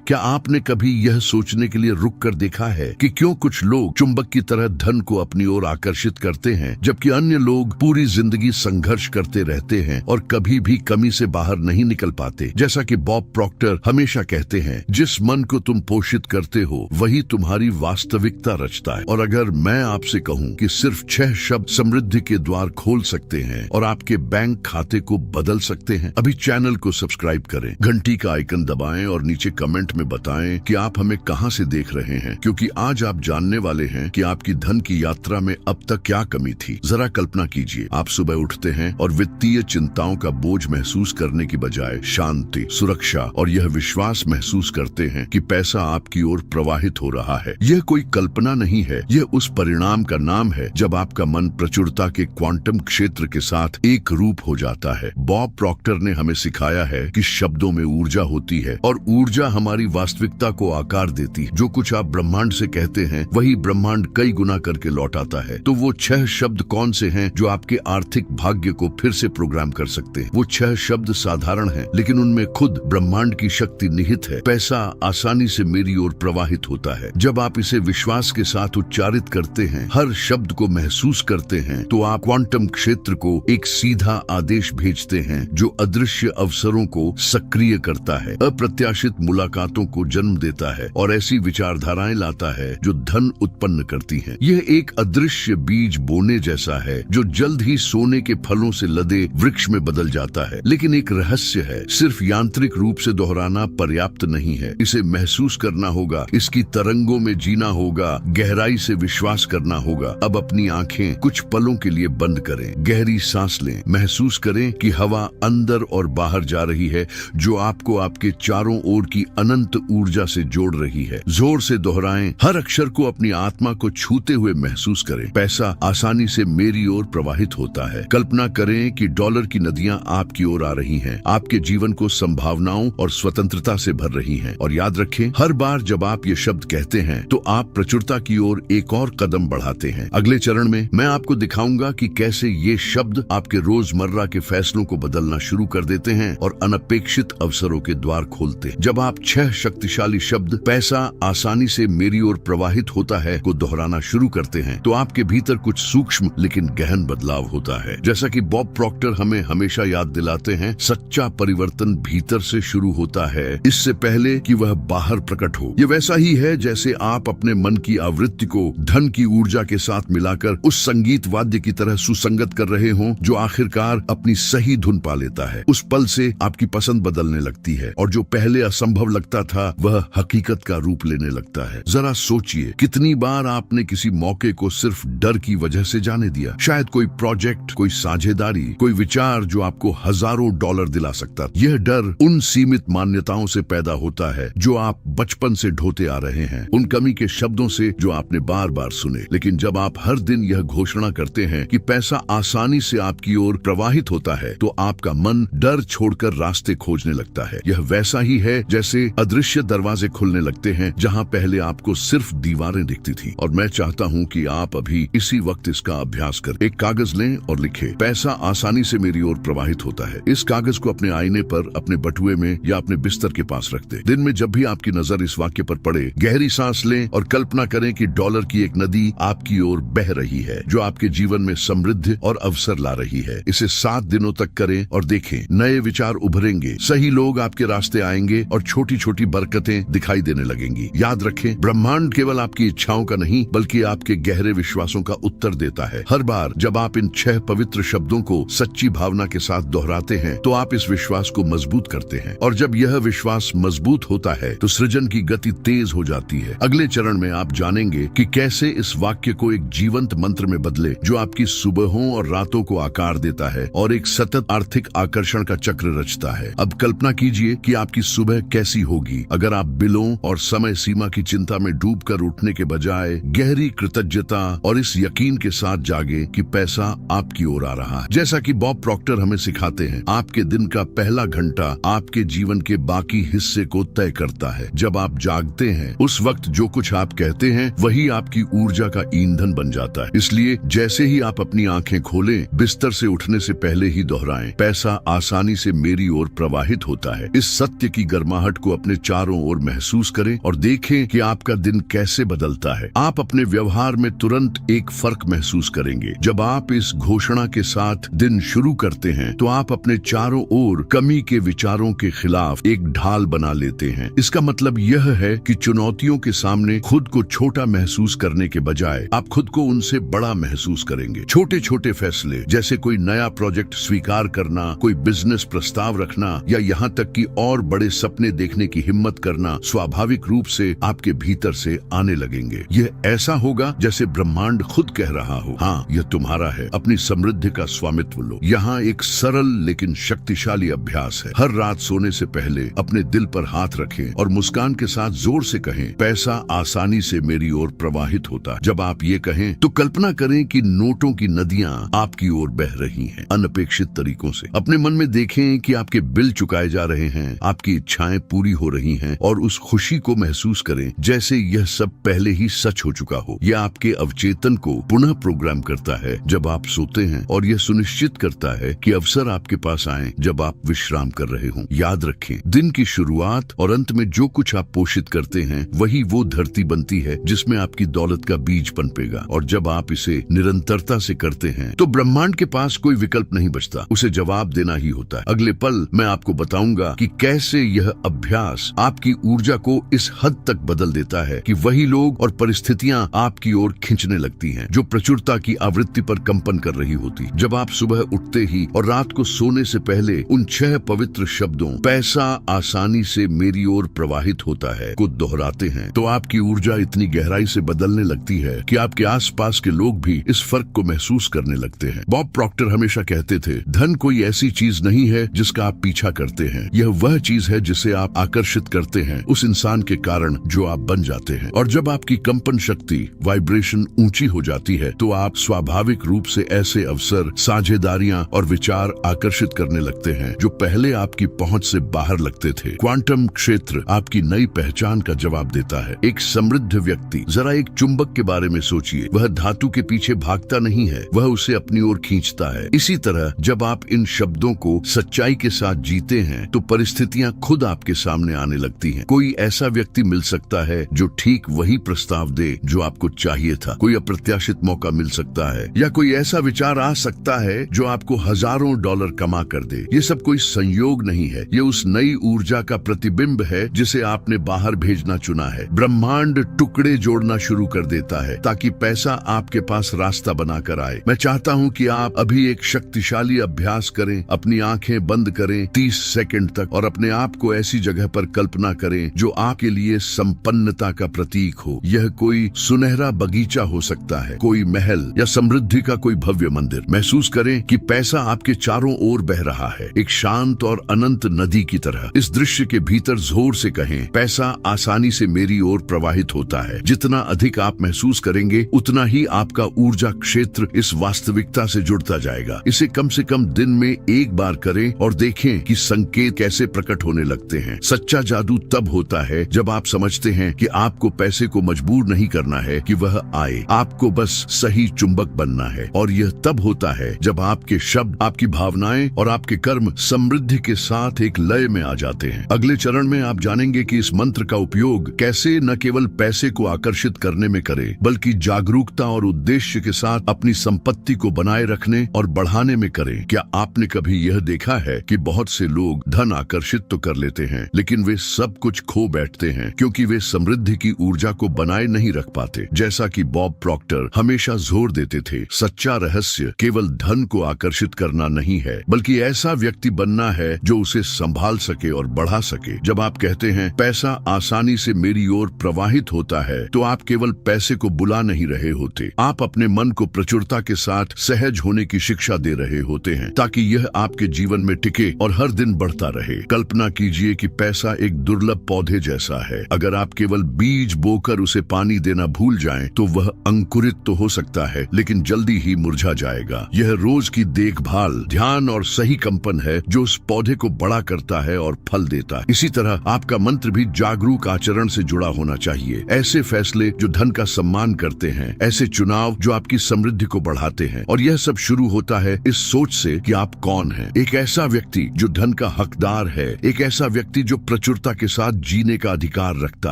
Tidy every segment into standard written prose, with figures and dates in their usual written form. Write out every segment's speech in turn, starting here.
क्या आपने कभी यह सोचने के लिए रुक कर देखा है कि क्यों कुछ लोग चुंबक की तरह धन को अपनी ओर आकर्षित करते हैं, जबकि अन्य लोग पूरी जिंदगी संघर्ष करते रहते हैं और कभी भी कमी से बाहर नहीं निकल पाते? जैसा कि बॉब प्रॉक्टर हमेशा कहते हैं, जिस मन को तुम पोषित करते हो वही तुम्हारी वास्तविकता रचता है। और अगर मैं आपसे कहूं कि सिर्फ 6 शब्द समृद्धि के द्वार खोल सकते हैं और आपके बैंक खाते को बदल सकते हैं, अभी चैनल को सब्सक्राइब करें, घंटी का आइकन दबाएं और नीचे कमेंट में बताएं कि आप हमें कहां से देख रहे हैं, क्योंकि आज आप जानने वाले हैं कि आपकी धन की यात्रा में अब तक क्या कमी थी। जरा कल्पना कीजिए, आप सुबह उठते हैं और वित्तीय चिंताओं का बोझ महसूस करने की बजाय शांति, सुरक्षा और यह विश्वास महसूस करते हैं कि पैसा आपकी ओर प्रवाहित हो रहा है। यह कोई कल्पना नहीं है, यह उस परिणाम का नाम है जब आपका मन प्रचुरता के क्वांटम क्षेत्र के साथ एक रूप हो जाता है। बॉब प्रॉक्टर ने हमें सिखाया है कि शब्दों में ऊर्जा होती है और ऊर्जा हमारी वास्तविकता को आकार देती है। जो कुछ आप ब्रह्मांड से कहते हैं वही ब्रह्मांड कई गुना करके लौट आता है। तो वो 6 शब्द कौन से हैं जो आपके आर्थिक भाग्य को फिर से प्रोग्राम कर सकते हैं? वो 6 शब्द साधारण हैं, लेकिन उनमें खुद ब्रह्मांड की शक्ति निहित है। पैसा आसानी से मेरी ओर प्रवाहित होता है। जब आप इसे विश्वास के साथ उच्चारित करते हैं, हर शब्द को महसूस करते हैं, तो आप क्वांटम क्षेत्र को एक सीधा आदेश भेजते हैं जो अदृश्य अवसरों को सक्रिय करता है, अप्रत्याशित मुलाकातों को जन्म देता है और ऐसी विचारधाराएं लाता है जो धन उत्पन्न करती हैं। यह एक अदृश्य बीज बोने जैसा है जो जल्द ही सोने के फलों से लदे वृक्ष में बदल जाता है। लेकिन एक रहस्य है, सिर्फ यांत्रिक रूप से दोहराना पर्याप्त नहीं है। इसे महसूस करना होगा, इसकी तरंगों में जीना होगा, गहराई से विश्वास करना होगा। अब अपनी आंखें कुछ पलों के लिए बंद करें, गहरी सांस लें, महसूस करें कि हवा अंदर और बाहर जा रही है जो आपको आपके चारों ओर की अनंत ऊर्जा से जोड़ रही है। जोर से दोहराएं, हर अक्षर को अपनी आत्मा को छूते हुए महसूस करें। पैसा आसानी से मेरी ओर प्रवाहित होता है। कल्पना करें कि डॉलर की नदियां आपकी ओर आ रही हैं, आपके जीवन को संभावनाओं और स्वतंत्रता से भर रही हैं। और याद रखें, हर बार जब आप ये शब्द कहते हैं तो आप प्रचुरता की ओर एक और कदम बढ़ाते हैं। अगले चरण में मैं आपको दिखाऊंगा कि कैसे ये शब्द आपके रोजमर्रा के फैसलों को बदलना शुरू कर देते हैं और अनपेक्षित अवसरों के द्वार खोलते हैं। जब आप 6 शक्तिशाली शब्द पैसा आसानी से मेरी ओर प्रवाहित होता है को दोहराना शुरू करते हैं, तो आपके भीतर कुछ सूक्ष्म लेकिन गहन बदलाव होता है। जैसा कि बॉब प्रॉक्टर हमें हमेशा याद दिलाते हैं, सच्चा परिवर्तन भीतर से शुरू होता है, इससे पहले कि वह बाहर प्रकट हो। यह वैसा ही है जैसे आप अपने मन की आवृत्ति को धन की ऊर्जा के साथ मिलाकर उस संगीत वाद्य की तरह सुसंगत कर रहे हों जो आखिरकार अपनी सही धुन पा लेता है। उस पल से आपकी पसंद बदलने लगती है और जो पहले असंभव लगता था वह हकीकत का रूप लेने लगता है। जरा सोचिए, कितनी बार आपने किसी मौके को सिर्फ डर की वजह से जाने दिया? शायद कोई प्रोजेक्ट, कोई साझेदारी, कोई विचार जो आपको हजारों डॉलर दिला सकता। यह डर उन सीमित मान्यताओं से पैदा होता है जो आप बचपन से ढोते आ रहे हैं, उन कमी के शब्दों से जो आपने बार बार सुने। लेकिन जब आप हर दिन यह घोषणा करते हैं कि पैसा आसानी से आपकी ओर प्रवाहित होता है, तो आपका मन डर छोड़कर रास्ते खोजने लगता है। यह वैसा ही है जैसे अदृश्य दरवाजे खुलने लगते हैं जहां पहले आपको सिर्फ दीवारें दिखती थी। और मैं चाहता हूं कि आप अभी इसी वक्त इसका अभ्यास करें। एक कागज लें और लिखें, पैसा आसानी से मेरी ओर प्रवाहित होता है। इस कागज को अपने आईने पर, अपने बटुए में या अपने बिस्तर के पास रख दें। दिन में जब भी आपकी नजर इस वाक्य पर पड़े, गहरी सांस लें और कल्पना करें कि डॉलर की एक नदी आपकी ओर बह रही है जो आपके जीवन में समृद्धि और अवसर ला रही है। इसे 7 दिनों तक करें और देखें, नए विचार उभरेंगे, सही लोग आपके रास्ते आएंगे और छोटी छोटी बरकतें दिखाई देने लगेंगी। याद रखें, ब्रह्मांड केवल आपकी इच्छाओं का नहीं बल्कि आपके गहरे विश्वासों का उत्तर देता है। हर बार जब आप इन 6 पवित्र शब्दों को सच्ची भावना के साथ दोहराते हैं तो आप इस विश्वास को मजबूत करते हैं, और जब यह विश्वास मजबूत होता है तो सृजन की गति तेज हो जाती है। अगले चरण में आप जानेंगे कि कैसे इस वाक्य को एक जीवंत मंत्र में बदले जो आपकी सुबहों और रातों को आकार देता है और एक सतत आर्थिक आकर्षण का चक्र रचता है। अब कल्पना कीजिए कि आपकी सुबह कैसी होगी अगर आप बिलों और समय सीमा की चिंता में डूबकर उठने के बजाय गहरी कृतज्ञता और इस यकीन के साथ जागे कि पैसा आपकी ओर आ रहा है। जैसा कि बॉब प्रॉक्टर हमें सिखाते हैं, आपके दिन का पहला घंटा आपके जीवन के बाकी हिस्से को तय करता है। जब आप जागते हैं उस वक्त जो कुछ आप कहते हैं वही आपकी ऊर्जा का ईंधन बन जाता है। इसलिए जैसे ही आप अपनी आंखें खोलें, बिस्तर से उठने से पहले ही दोहराएं, पैसा आसानी से मेरी ओर प्रवाहित होता है। इस सत्य की गर्माहट को अपने अपने चारों ओर महसूस करें और देखें कि आपका दिन कैसे बदलता है। आप अपने व्यवहार में तुरंत एक फर्क महसूस करेंगे। जब आप इस घोषणा के साथ दिन शुरू करते हैं तो आप अपने चारों ओर कमी के विचारों के खिलाफ एक ढाल बना लेते हैं। इसका मतलब यह है कि चुनौतियों के सामने खुद को छोटा महसूस करने के बजाय आप खुद को उनसे बड़ा महसूस करेंगे। छोटे छोटे फैसले जैसे कोई नया प्रोजेक्ट स्वीकार करना, कोई बिजनेस प्रस्ताव रखना या यहाँ तक कि और बड़े सपने देखने की हिम्मत करना स्वाभाविक रूप से आपके भीतर से आने लगेंगे। यह ऐसा होगा जैसे ब्रह्मांड खुद कह रहा हो, हाँ यह तुम्हारा है, अपनी समृद्धि का स्वामित्व लो। यहाँ एक सरल लेकिन शक्तिशाली अभ्यास है। हर रात सोने से पहले अपने दिल पर हाथ रखें और मुस्कान के साथ जोर से कहें, पैसा आसानी से मेरी ओर प्रवाहित होता। जब आप ये कहें तो कल्पना करें कि नोटों की नदियां आपकी ओर बह रही हैं, अनपेक्षित तरीकों से। अपने मन में देखें कि आपके बिल चुकाए जा रहे हैं, आपकी इच्छाएं पूरी हो रही हैं और उस खुशी को महसूस करें जैसे यह सब पहले ही सच हो चुका हो। यह आपके अवचेतन को पुनः प्रोग्राम करता है जब आप सोते हैं और यह सुनिश्चित करता है कि अवसर आपके पास आए जब आप विश्राम कर रहे हों। याद रखें, दिन की शुरुआत और अंत में जो कुछ आप पोषित करते हैं वही वो धरती बनती है जिसमें आपकी दौलत का बीज पनपेगा। और जब आप इसे निरंतरता से करते हैं तो ब्रह्मांड के पास कोई विकल्प नहीं बचता, उसे जवाब देना ही होता है। अगले पल मैं आपको बताऊंगा कि कैसे यह अभ्यास आपकी ऊर्जा को इस हद तक बदल देता है कि वही लोग और परिस्थितियां आपकी ओर खींचने लगती हैं जो प्रचुरता की आवृत्ति पर कंपन कर रही होती। जब आप सुबह उठते ही और रात को सोने से पहले उन 6 पवित्र शब्दों पैसा आसानी से मेरी ओर प्रवाहित होता है को दोहराते हैं तो आपकी ऊर्जा इतनी गहराई से बदलने लगती है कि आपके आसपास के लोग भी इस फर्क को महसूस करने लगते हैं। बॉब प्रॉक्टर हमेशा कहते थे, धन कोई ऐसी चीज नहीं है जिसका आप पीछा करते हैं, यह वह चीज है जिसे आप आकर्षित करते हैं उस इंसान के कारण जो आप बन जाते हैं। और जब आपकी कंपन शक्ति वाइब्रेशन ऊंची हो जाती है तो आप स्वाभाविक रूप से ऐसे अवसर, साझेदारियां और विचार आकर्षित करने लगते हैं जो पहले आपकी पहुंच से बाहर लगते थे। क्वांटम क्षेत्र आपकी नई पहचान का जवाब देता है। एक समृद्ध व्यक्ति, जरा एक चुंबक के बारे में सोचिए, वह धातु के पीछे भागता नहीं है, वह उसे अपनी ओर खींचता है। इसी तरह जब आप इन शब्दों को सच्चाई के साथ जीते हैं तो परिस्थितियां खुद आपके सामने आने लगती हैं। कोई ऐसा व्यक्ति मिल सकता है जो ठीक वही प्रस्ताव दे जो आपको चाहिए था, कोई अप्रत्याशित मौका मिल सकता है या कोई ऐसा विचार आ सकता है जो आपको हजारों डॉलर कमा कर दे। ये सब कोई संयोग नहीं है, ये उस नई ऊर्जा का प्रतिबिंब है जिसे आपने बाहर भेजना चुना है। ब्रह्मांड टुकड़े जोड़ना शुरू कर देता है ताकि पैसा आपके पास रास्ता बनाकर आए। मैं चाहता हूं कि आप अभी एक शक्तिशाली अभ्यास करें। अपनी आंखें बंद करें 30 सेकंड तक और अपने आप को ऐसी जगह पर कल्पना करें जो आपके लिए संपन्नता का प्रतीक हो। यह कोई सुनहरा बगीचा हो सकता है, कोई महल या समृद्धि का कोई भव्य मंदिर। महसूस करें कि पैसा आपके चारों ओर बह रहा है, एक शांत और अनंत नदी की तरह। इस दृश्य के भीतर जोर से कहें, पैसा आसानी से मेरी ओर प्रवाहित होता है। जितना अधिक आप महसूस करेंगे उतना ही आपका ऊर्जा क्षेत्र इस वास्तविकता से जुड़ता जाएगा। इसे कम से कम दिन में एक बार करें और देखें कि संकेत कैसे प्रकट होने लगते हैं। सच्चा जादू तब होता है जब आप समझते हैं कि आपको पैसे को मजबूर नहीं करना है कि वह आए, आपको बस सही चुंबक बनना है। और यह तब होता है जब आपके शब्द, आपकी भावनाएं और आपके कर्म समृद्धि के साथ एक लय में आ जाते हैं। अगले चरण में आप जानेंगे कि इस मंत्र का उपयोग कैसे न केवल पैसे को आकर्षित करने में करें बल्कि जागरूकता और उद्देश्य के साथ अपनी संपत्ति को बनाए रखने और बढ़ाने में करें। क्या आपने कभी यह देखा है कि बहुत से लोग धन आकर्षित तो कर लेते हैं लेकिन वे सब कुछ खो बैठते हैं क्योंकि वे समृद्धि की ऊर्जा को बनाए नहीं रख पाते। जैसा कि बॉब प्रॉक्टर हमेशा जोर देते थे, सच्चा रहस्य केवल धन को आकर्षित करना नहीं है बल्कि ऐसा व्यक्ति बनना है जो उसे संभाल सके और बढ़ा सके। जब आप कहते हैं पैसा आसानी से मेरी ओर प्रवाहित होता है तो आप केवल पैसे को बुला नहीं रहे होते, आप अपने मन को प्रचुरता के साथ सहज होने की शिक्षा दे रहे होते हैं ताकि यह आपके जीवन में टिके और हर दिन बढ़ता रहे। कल्पना कीजिए कि पैसा एक दुर्लभ पौधे जैसा है। अगर आप केवल बीज बोकर उसे पानी देना भूल जाएं तो वह अंकुरित तो हो सकता है लेकिन जल्दी ही मुरझा जाएगा। यह रोज की देखभाल, ध्यान और सही कंपन है जो उस पौधे को बड़ा करता है और फल देता है। इसी तरह आपका मंत्र भी जागरूक आचरण से जुड़ा होना चाहिए। ऐसे फैसले जो धन का सम्मान करते हैं, ऐसे चुनाव जो आपकी समृद्धि को बढ़ाते हैं। और यह सब शुरू होता है इस सोच से कि आप कौन हैं। एक ऐसा व्यक्ति जो धन का हकदार है, एक ऐसा व्यक्ति जो प्रचुर प्रचुरता के साथ जीने का अधिकार रखता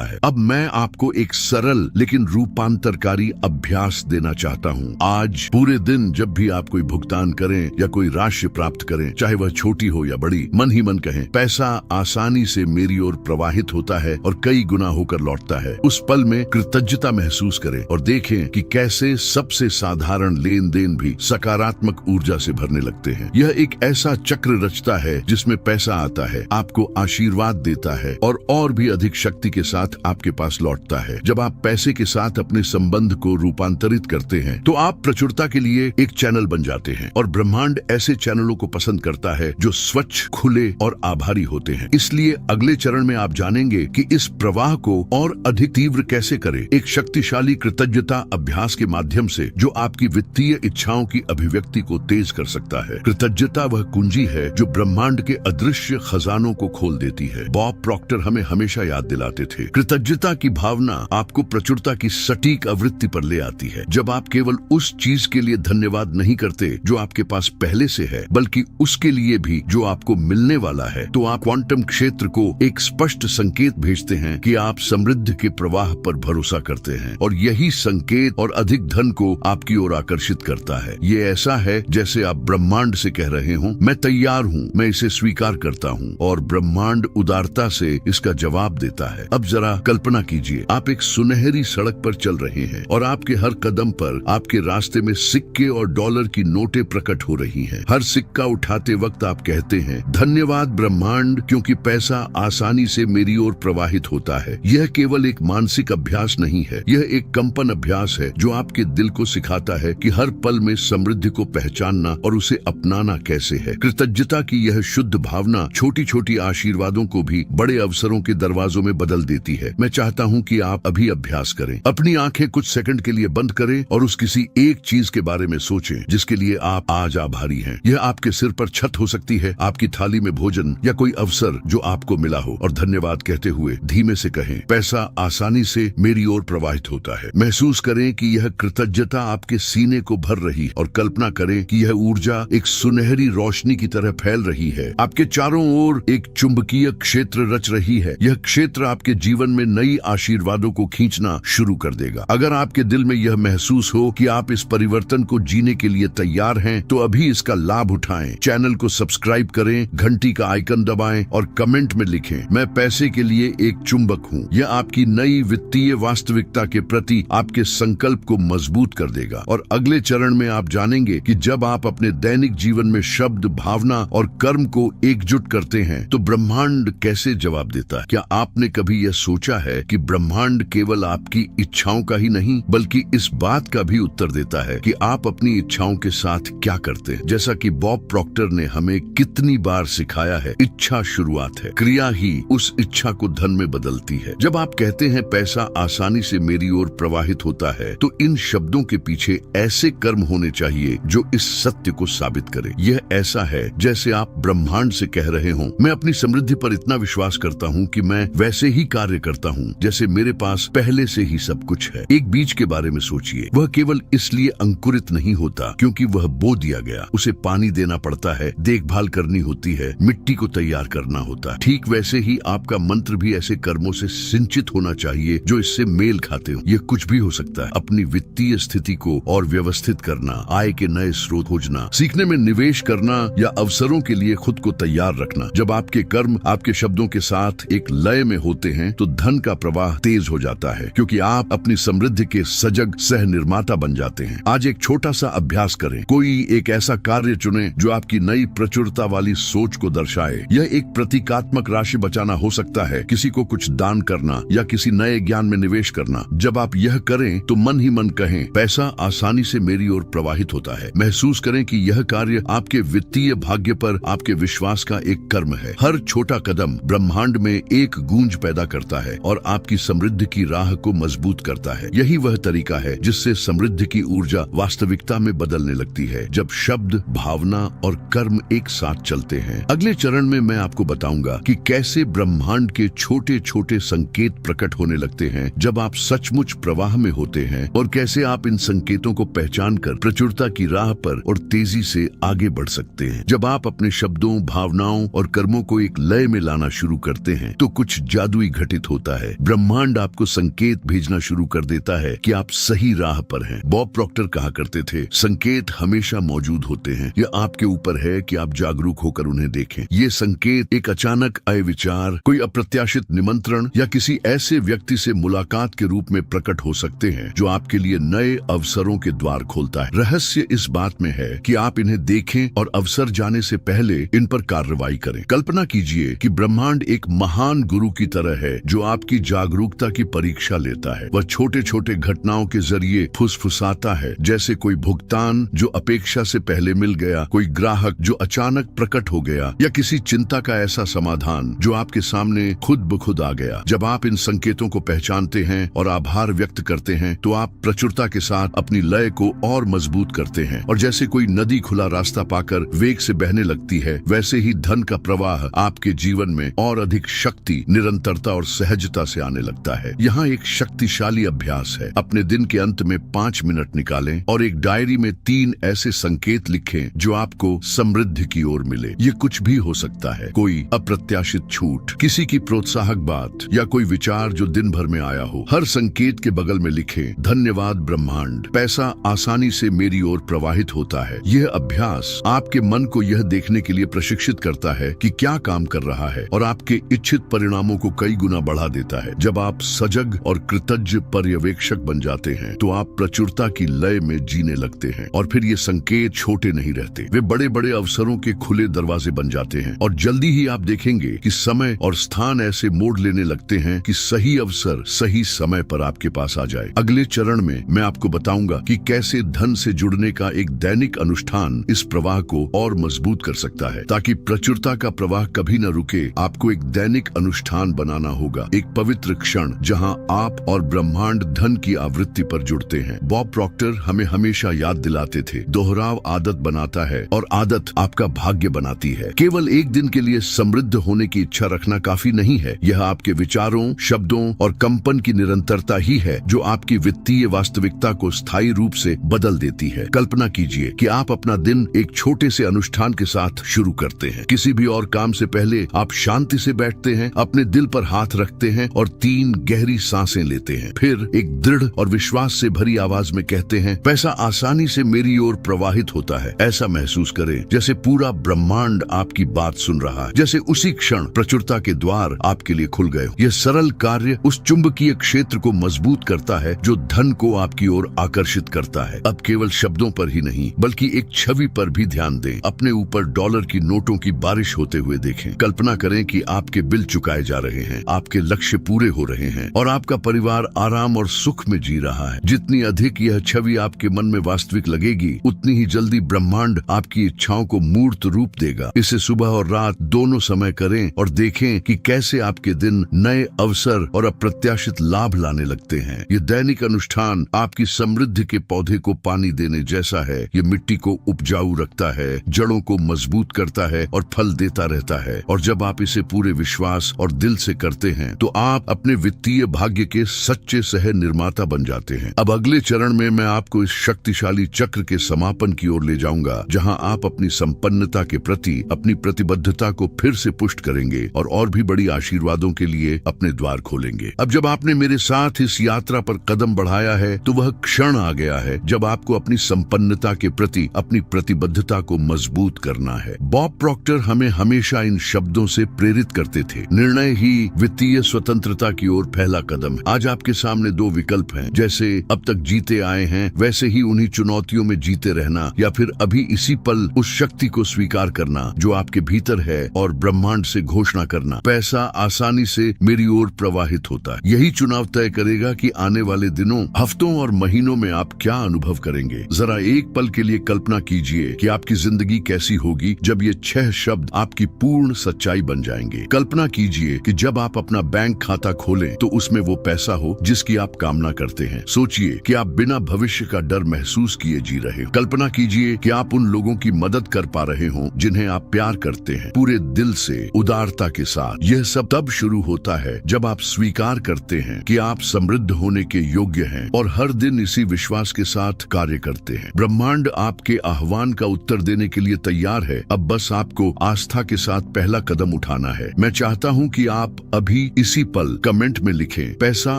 है। अब मैं आपको एक सरल लेकिन रूपांतरकारी अभ्यास देना चाहता हूँ। आज पूरे दिन जब भी आप कोई भुगतान करें या कोई राशि प्राप्त करें, चाहे वह छोटी हो या बड़ी, मन ही मन कहें, पैसा आसानी से मेरी ओर प्रवाहित होता है और कई गुना होकर लौटता है। उस पल में कृतज्ञता महसूस करें और देखें कि कैसे सबसे साधारण लेन देन भी सकारात्मक ऊर्जा से भरने लगते हैं। यह एक ऐसा चक्र रचता है जिसमें पैसा आता है, आपको आशीर्वाद देता है और भी अधिक शक्ति के साथ आपके पास लौटता है। जब आप पैसे के साथ अपने संबंध को रूपांतरित करते हैं तो आप प्रचुरता के लिए एक चैनल बन जाते हैं और ब्रह्मांड ऐसे चैनलों को पसंद करता है जो स्वच्छ, खुले और आभारी होते हैं। इसलिए अगले चरण में आप जानेंगे कि इस प्रवाह को और अधिक तीव्र कैसे करें, एक शक्तिशाली कृतज्ञता अभ्यास के माध्यम से जो आपकी वित्तीय इच्छाओं की अभिव्यक्ति को तेज कर सकता है। कृतज्ञता वह कुंजी है जो ब्रह्मांड के अदृश्य खजानों को खोल देती है। बॉब प्रॉक्टर हमें हमेशा याद दिलाते थे, कृतज्ञता की भावना आपको प्रचुरता की सटीक आवृत्ति पर ले आती है। जब आप केवल उस चीज के लिए धन्यवाद नहीं करते जो आपके पास पहले से है, बल्कि उसके लिए भी जो आपको मिलने वाला है, तो आप क्वांटम क्षेत्र को एक स्पष्ट संकेत भेजते हैं कि आप समृद्धि के प्रवाह पर भरोसा करते हैं और यही संकेत और अधिक धन को आपकी ओर आकर्षित करता है। ये ऐसा है जैसे आप ब्रह्मांड से कह रहे हो, मैं तैयार हूँ, मैं इसे स्वीकार करता हूँ, और ब्रह्मांड उदारता से इसका जवाब देता है। अब जरा कल्पना कीजिए, आप एक सुनहरी सड़क पर चल रहे हैं और आपके हर कदम पर आपके रास्ते में सिक्के और डॉलर की नोटें प्रकट हो रही हैं। हर सिक्का उठाते वक्त आप कहते हैं, धन्यवाद ब्रह्मांड, क्योंकि पैसा आसानी से मेरी ओर प्रवाहित होता है। यह केवल एक मानसिक अभ्यास नहीं है, यह एक कंपन अभ्यास है जो आपके दिल को सिखाता है कि हर पल में समृद्धि को पहचानना और उसे अपनाना कैसे है। कृतज्ञता की यह शुद्ध भावना छोटी छोटी आशीर्वादों को भी बड़े अवसरों के दरवाजों में बदल देती है। मैं चाहता हूँ कि आप अभी अभ्यास करें। अपनी आंखें कुछ सेकंड के लिए बंद करें और उस किसी एक चीज के बारे में सोचें जिसके लिए आप आज आभारी हैं। यह आपके सिर पर छत हो सकती है, आपकी थाली में भोजन, या कोई अवसर जो आपको मिला हो। और धन्यवाद कहते हुए धीमे से कहें, पैसा आसानी से मेरी ओर प्रवाहित होता है। महसूस करें कि यह कृतज्ञता आपके सीने को भर रही और कल्पना करें कि यह ऊर्जा एक सुनहरी रोशनी की तरह फैल रही है, आपके चारों ओर एक चुंबकीय क्षेत्र रच रही है। यह क्षेत्र आपके जीवन में नई आशीर्वादों को खींचना शुरू कर देगा। अगर आपके दिल में यह महसूस हो कि आप इस परिवर्तन को जीने के लिए तैयार हैं, तो अभी इसका लाभ उठाएं। चैनल को सब्सक्राइब करें, घंटी का आइकन दबाएं और कमेंट में लिखें, मैं पैसे के लिए एक चुंबक हूँ। यह आपकी नई वित्तीय वास्तविकता के प्रति आपके संकल्प को मजबूत कर देगा। और अगले चरण में आप जानेंगे कि जब आप अपने दैनिक जीवन में शब्द, भावना और कर्म को एकजुट करते हैं तो ब्रह्मांड कैसे जवाब देता है। क्या आपने कभी यह सोचा है कि ब्रह्मांड केवल आपकी इच्छाओं का ही नहीं बल्कि इस बात का भी उत्तर देता है कि आप अपनी इच्छाओं के साथ क्या करते हैं। जैसा कि बॉब प्रॉक्टर ने हमें कितनी बार सिखाया है, इच्छा शुरुआत है, क्रिया ही उस इच्छा को धन में बदलती है। जब आप कहते हैं पैसा आसानी से मेरी ओर प्रवाहित होता है, तो इन शब्दों के पीछे ऐसे कर्म होने चाहिए जो इस सत्य को साबित करे। यह ऐसा है जैसे आप ब्रह्मांड से कह रहे हो, मैं अपनी समृद्धि पर इतना विश्वास करता हूँ कि मैं वैसे ही कार्य करता हूँ जैसे मेरे पास पहले से ही सब कुछ है। एक बीज के बारे में सोचिए, वह केवल इसलिए अंकुरित नहीं होता क्योंकि वह बो दिया गया। उसे पानी देना पड़ता है, देखभाल करनी होती है, मिट्टी को तैयार करना होता है। ठीक वैसे ही आपका मंत्र भी ऐसे कर्मों से सिंचित होना चाहिए जो इससे मेल खाते हो। यह कुछ भी हो सकता है, अपनी वित्तीय स्थिति को और व्यवस्थित करना, आय के नए स्रोत खोजना, सीखने में निवेश करना या अवसरों के लिए खुद को तैयार रखना। जब आपके कर्म आपके शब्दों के साथ एक लय में होते हैं तो धन का प्रवाह तेज हो जाता है, क्योंकि आप अपनी समृद्धि के सजग सह निर्माता बन जाते हैं। आज एक छोटा सा अभ्यास करें। कोई एक ऐसा कार्य चुनें जो आपकी नई प्रचुरता वाली सोच को दर्शाए। यह एक प्रतीकात्मक राशि बचाना हो सकता है, किसी को कुछ दान करना या किसी नए ज्ञान में निवेश करना। जब आप यह करें तो मन ही मन कहें, पैसा आसानी से मेरी ओर प्रवाहित होता है। महसूस करें कि यह कार्य आपके वित्तीय भाग्य पर आपके विश्वास का एक कर्म है। हर छोटा कदम ब्रह्मांड में एक गूंज पैदा करता है और आपकी समृद्धि की राह को मजबूत करता है। यही वह तरीका है जिससे समृद्धि की ऊर्जा वास्तविकता में बदलने लगती है, जब शब्द, भावना और कर्म एक साथ चलते हैं। अगले चरण में मैं आपको बताऊंगा कि कैसे ब्रह्मांड के छोटे छोटे संकेत प्रकट होने लगते हैं जब आप सचमुच प्रवाह में होते हैं, और कैसे आप इन संकेतों को पहचान कर प्रचुरता की राह पर और तेजी से आगे बढ़ सकते हैं। जब आप अपने शब्दों, भावनाओं और कर्मों को एक लय में लाना शुरू करते हैं तो कुछ जादुई घटित होता है। ब्रह्मांड आपको संकेत भेजना शुरू कर देता है कि आप सही राह पर हैं। बॉब प्रॉक्टर कहा करते थे, संकेत हमेशा मौजूद होते हैं, यह आपके ऊपर है कि आप जागरूक होकर उन्हें देखें। ये संकेत एक अचानक आए विचार, कोई अप्रत्याशित निमंत्रण या किसी ऐसे व्यक्ति से मुलाकात के रूप में प्रकट हो सकते हैं जो आपके लिए नए अवसरों के द्वार खोलता है। रहस्य इस बात में है कि आप इन्हें देखें और अवसर जाने से पहले इन पर कार्रवाई करें। कल्पना कीजिए कि ब्रह्मांड एक महान गुरु की तरह है जो आपकी जागरूकता की परीक्षा लेता है। वह छोटे छोटे घटनाओं के जरिए फुसफुसाता है, जैसे कोई भुगतान जो अपेक्षा से पहले मिल गया, कोई ग्राहक जो अचानक प्रकट हो गया, या किसी चिंता का ऐसा समाधान जो आपके सामने खुद ब खुद आ गया। जब आप इन संकेतों को पहचानते हैं और आभार व्यक्त करते हैं तो आप प्रचुरता के साथ अपनी लय को और मजबूत करते हैं। और जैसे कोई नदी खुला रास्ता पाकर वेग से बहने लगती है, वैसे ही धन का प्रवाह आपके जीवन में और अधिक शक्ति, निरंतरता और सहजता से आने लगता है। यहाँ एक शक्तिशाली अभ्यास है। अपने दिन के अंत में 5 मिनट निकालें और एक डायरी में 3 ऐसे संकेत लिखें जो आपको समृद्धि की ओर मिले। ये कुछ भी हो सकता है, कोई अप्रत्याशित छूट, किसी की प्रोत्साहक बात या कोई विचार जो दिन भर में आया हो। हर संकेत के बगल में लिखें, धन्यवाद ब्रह्मांड, पैसा आसानी से मेरी ओर प्रवाहित होता है। यह अभ्यास आपके मन को यह देखने के लिए प्रशिक्षित करता है कि क्या काम कर रहा है और आपके इच्छित परिणामों को कई गुना बढ़ा देता है। जब आप सजग और कृतज्ञ पर्यवेक्षक बन जाते हैं तो आप प्रचुरता की लय में जीने लगते हैं। और फिर ये संकेत छोटे नहीं रहते, वे बड़े बड़े अवसरों के खुले दरवाजे बन जाते हैं। और जल्दी ही आप देखेंगे कि समय और स्थान ऐसे मोड़ लेने लगते हैं कि सही अवसर सही समय पर आपके पास आ जाए। अगले चरण में मैं आपको बताऊंगा कि कैसे धन से जुड़ने का एक दैनिक अनुष्ठान इस प्रवाह को और मजबूत कर सकता है। ताकि प्रचुरता का प्रवाह कभी न रुके, आपको एक दैनिक अनुष्ठान बनाना होगा, एक पवित्र क्षण जहां आप और ब्रह्मांड धन की आवृत्ति पर जुड़ते हैं। बॉब प्रॉक्टर हमें हमेशा याद दिलाते थे, दोहराव आदत बनाता है और आदत आपका भाग्य बनाती है। केवल एक दिन के लिए समृद्ध होने की इच्छा रखना काफी नहीं है। यह आपके विचारों, शब्दों और कंपन की निरंतरता ही है जो आपकी वित्तीय वास्तविकता को स्थायी रूप से बदल देती है। कल्पना कीजिए कि आप अपना दिन एक छोटे से अनुष्ठान के साथ शुरू करते हैं। किसी भी और काम से पहले आप शांति से बैठते हैं, अपने दिल पर हाथ रखते हैं और 3 गहरी सांसें लेते हैं। फिर एक दृढ़ और विश्वास से भरी आवाज में कहते हैं, पैसा आसानी से मेरी ओर प्रवाहित होता है। ऐसा महसूस करें जैसे पूरा ब्रह्मांड आपकी बात सुन रहा है, जैसे उसी क्षण प्रचुरता के द्वार आपके लिए खुल गए। यह सरल कार्य उस चुंबकीय क्षेत्र को मजबूत करता है जो धन को आपकी ओर आकर्षित करता है। अब केवल शब्दों पर ही नहीं बल्कि एक छवि पर भी ध्यान दें। अपने ऊपर डॉलर की नोटों की बारिश होते हुए देखें। कल्पना करें कि आपके बिल चुकाए जा रहे हैं, आपके लक्ष्य पूरे हो रहे हैं और आपका परिवार आराम और सुख में जी रहा है। जितनी अधिक यह छवि आपके मन में वास्तविक लगेगी, उतनी ही जल्दी ब्रह्मांड आपकी इच्छाओं को मूर्त रूप देगा। इसे सुबह और रात दोनों समय करें और देखें कि कैसे आपके दिन नए अवसर और अप्रत्याशित लाभ लाने लगते हैं। ये दैनिक अनुष्ठान आपकी समृद्धि के पौधे को पानी देने जैसा है। ये मिट्टी को उपजाऊ रखता है, जड़ों को मजबूत करता है और फल देता रहता है। और जब आप इसे पूरे विश्वास और दिल से करते हैं तो आप अपने वित्तीय भाग्य के सच्चे सह निर्माता बन जाते हैं। अब अगले चरण में मैं आपको इस शक्तिशाली चक्र के समापन की ओर ले जाऊंगा, जहां आप अपनी संपन्नता के प्रति अपनी प्रतिबद्धता को फिर से पुष्ट करेंगे और भी बड़ी आशीर्वादों के लिए अपने द्वार खोलेंगे। अब जब आपने मेरे साथ इस यात्रा पर कदम बढ़ाया है तो वह क्षण आ गया है जब आपको अपनी संपन्नता के प्रति अपनी प्रतिबद्धता को मजबूत करना है। बॉब प्रॉक्टर हमें हमेशा इन शब्दों से प्रेरित करते थे, निर्णय ही वित्तीय स्वतंत्रता की ओर पहला कदम। आज आपके सामने 2 विकल्प हैं, जैसे अब तक जीते आए हैं वैसे ही उन्हीं चुनौतियों में जीते रहना, या फिर अभी इसी पल उस शक्ति को स्वीकार करना जो आपके भीतर है और ब्रह्मांड से घोषणा करना, पैसा आसानी से मेरी ओर प्रवाहित होता है। यही चुनाव तय करेगा कि आने वाले दिनों, हफ्तों और महीनों में आप क्या अनुभव करेंगे। जरा एक पल के लिए कल्पना कीजिए कि आपकी जिंदगी कैसी होगी जब ये 6 शब्द आपकी पूर्ण सच्चाई बन जाएंगे। कल्पना कीजिए कि जब आप अपना बैंक खाता खोलें तो उसमें वो पैसा हो जिसकी आप कामना करते हैं। सोचिए कि आप बिना भविष्य का डर महसूस किए जी रहे हो। कल्पना कीजिए कि आप उन लोगों की मदद कर पा रहे हो जिन्हें आप प्यार करते हैं, पूरे दिल से, उदारता के साथ। यह सब तब शुरू होता है जब आप स्वीकार करते हैं कि आप समृद्ध होने के योग्य हैं और हर दिन इसी विश्वास के साथ कार्य करते हैं। ब्रह्मांड आपके आह्वान का उत्तर देने के लिए तैयार है। अब बस आपको आस्था के साथ पहला कदम उठाना जाना है। मैं चाहता हूं कि आप अभी इसी पल कमेंट में लिखें, पैसा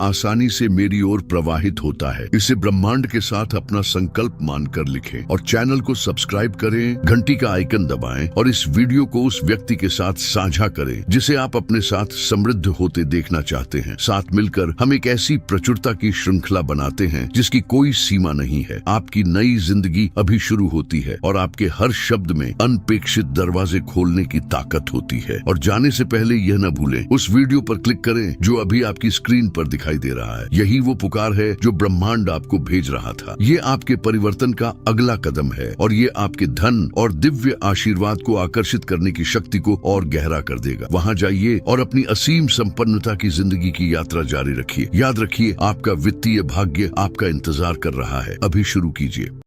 आसानी से मेरी ओर प्रवाहित होता है। इसे ब्रह्मांड के साथ अपना संकल्प मानकर लिखें और चैनल को सब्सक्राइब करें, घंटी का आइकन दबाएं और इस वीडियो को उस व्यक्ति के साथ साझा करें जिसे आप अपने साथ समृद्ध होते देखना चाहते हैं। साथ मिलकर हम एक ऐसी प्रचुरता की श्रृंखला बनाते हैं जिसकी कोई सीमा नहीं है। आपकी नई जिंदगी अभी शुरू होती है और आपके हर शब्द में अनपेक्षित दरवाजे खोलने की ताकत होती है। और जाने से पहले यह न भूलें, उस वीडियो पर क्लिक करें जो अभी आपकी स्क्रीन पर दिखाई दे रहा है। यही वो पुकार है जो ब्रह्मांड आपको भेज रहा था। ये आपके परिवर्तन का अगला कदम है और ये आपके धन और दिव्य आशीर्वाद को आकर्षित करने की शक्ति को और गहरा कर देगा। वहां जाइए और अपनी असीम संपन्नता की जिंदगी की यात्रा जारी रखिए। याद रखिए, आपका वित्तीय भाग्य आपका इंतजार कर रहा है। अभी शुरू कीजिए।